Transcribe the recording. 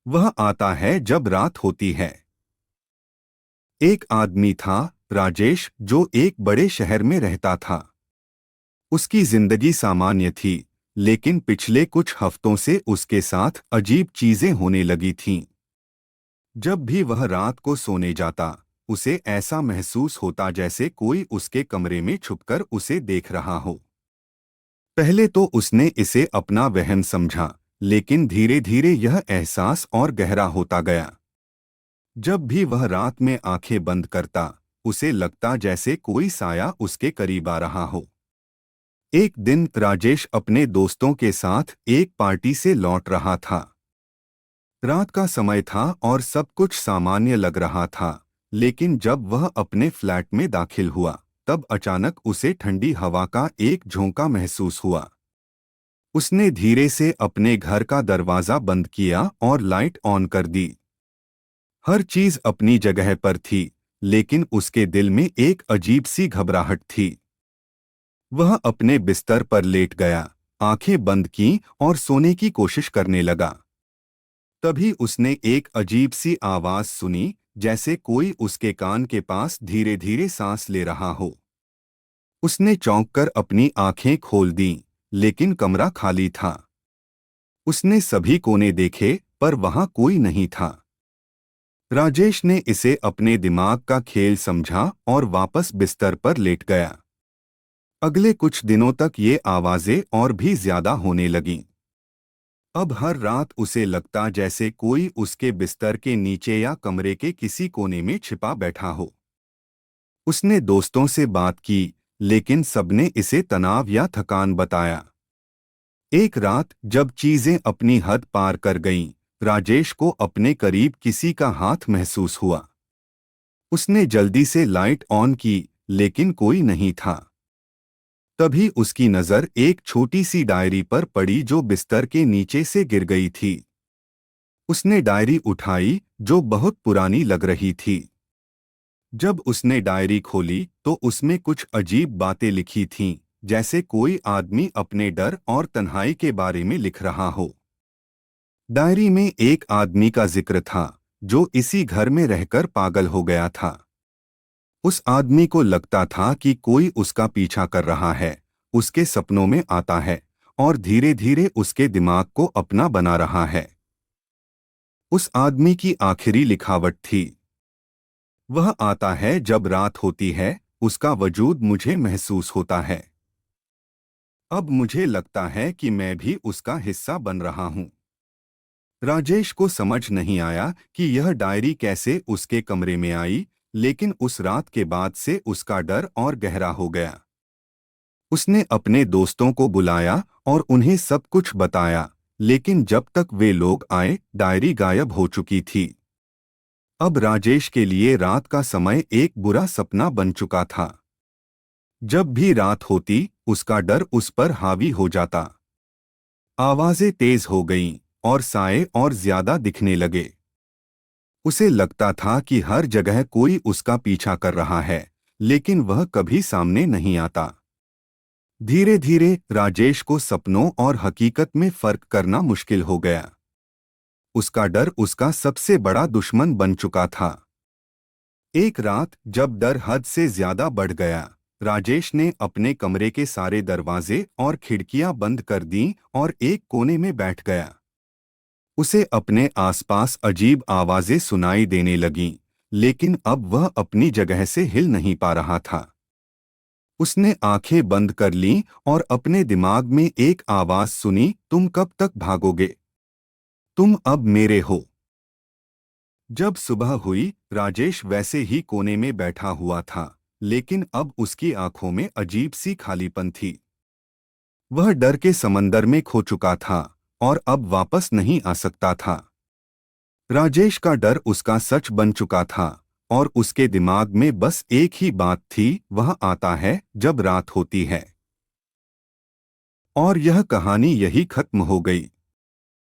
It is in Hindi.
वह आता है जब रात होती है। एक आदमी था, राजेश, जो एक बड़े शहर में रहता था। उसकी जिंदगी सामान्य थी, लेकिन पिछले कुछ हफ्तों से उसके साथ अजीब चीजें होने लगी थीं। जब भी वह रात को सोने जाता, उसे ऐसा महसूस होता जैसे कोई उसके कमरे में छुपकर उसे देख रहा हो। पहले तो उसने इसे अपना वहम समझा, लेकिन धीरे धीरे यह एहसास और गहरा होता गया। जब भी वह रात में आंखें बंद करता, उसे लगता जैसे कोई साया उसके करीब आ रहा हो। एक दिन राजेश अपने दोस्तों के साथ एक पार्टी से लौट रहा था। रात का समय था और सब कुछ सामान्य लग रहा था, लेकिन जब वह अपने फ्लैट में दाखिल हुआ, तब अचानक उसे ठंडी हवा का एक झोंका महसूस हुआ। उसने धीरे से अपने घर का दरवाजा बंद किया और लाइट ऑन कर दी। हर चीज अपनी जगह पर थी, लेकिन उसके दिल में एक अजीब सी घबराहट थी। वह अपने बिस्तर पर लेट गया, आंखें बंद की और सोने की कोशिश करने लगा। तभी उसने एक अजीब सी आवाज सुनी, जैसे कोई उसके कान के पास धीरे धीरे सांस ले रहा हो। उसने चौंक कर अपनी आंखें खोल दीं, लेकिन कमरा खाली था। उसने सभी कोने देखे, पर वहां कोई नहीं था। राजेश ने इसे अपने दिमाग का खेल समझा और वापस बिस्तर पर लेट गया। अगले कुछ दिनों तक ये आवाजें और भी ज्यादा होने लगीं। अब हर रात उसे लगता जैसे कोई उसके बिस्तर के नीचे या कमरे के किसी कोने में छिपा बैठा हो। उसने दोस्तों से बात की, लेकिन सबने इसे तनाव या थकान बताया। एक रात जब चीजें अपनी हद पार कर गईं, राजेश को अपने करीब किसी का हाथ महसूस हुआ। उसने जल्दी से लाइट ऑन की, लेकिन कोई नहीं था। तभी उसकी नजर एक छोटी सी डायरी पर पड़ी जो बिस्तर के नीचे से गिर गई थी। उसने डायरी उठाई, जो बहुत पुरानी लग रही थी। जब उसने डायरी खोली तो उसमें कुछ अजीब बातें लिखी थीं, जैसे कोई आदमी अपने डर और तन्हाई के बारे में लिख रहा हो। डायरी में एक आदमी का जिक्र था, जो इसी घर में रहकर पागल हो गया था। उस आदमी को लगता था कि कोई उसका पीछा कर रहा है, उसके सपनों में आता है और धीरे धीरे उसके दिमाग को अपना बना रहा है। उस आदमी की आखिरी लिखावट थी, वह आता है जब रात होती है, उसका वजूद मुझे महसूस होता है। अब मुझे लगता है कि मैं भी उसका हिस्सा बन रहा हूं। राजेश को समझ नहीं आया कि यह डायरी कैसे उसके कमरे में आई, लेकिन उस रात के बाद से उसका डर और गहरा हो गया। उसने अपने दोस्तों को बुलाया और उन्हें सब कुछ बताया, लेकिन जब तक वे लोग आए, डायरी गायब हो चुकी थी। अब राजेश के लिए रात का समय एक बुरा सपना बन चुका था। जब भी रात होती, उसका डर उस पर हावी हो जाता। आवाजें तेज हो गईं और साए और ज्यादा दिखने लगे। उसे लगता था कि हर जगह कोई उसका पीछा कर रहा है, लेकिन वह कभी सामने नहीं आता। धीरे धीरे राजेश को सपनों और हकीकत में फर्क करना मुश्किल हो गया। उसका डर उसका सबसे बड़ा दुश्मन बन चुका था। एक रात जब डर हद से ज्यादा बढ़ गया, राजेश ने अपने कमरे के सारे दरवाजे और खिड़कियां बंद कर दीं और एक कोने में बैठ गया। उसे अपने आसपास अजीब आवाजें सुनाई देने लगीं, लेकिन अब वह अपनी जगह से हिल नहीं पा रहा था। उसने आंखें बंद कर लीं और अपने दिमाग में एक आवाज सुनी, तुम कब तक भागोगे? तुम अब मेरे हो। जब सुबह हुई, राजेश वैसे ही कोने में बैठा हुआ था, लेकिन अब उसकी आंखों में अजीब सी खालीपन थी। वह डर के समंदर में खो चुका था और अब वापस नहीं आ सकता था। राजेश का डर उसका सच बन चुका था और उसके दिमाग में बस एक ही बात थी, वह आता है जब रात होती है। और यह कहानी यही खत्म हो गई।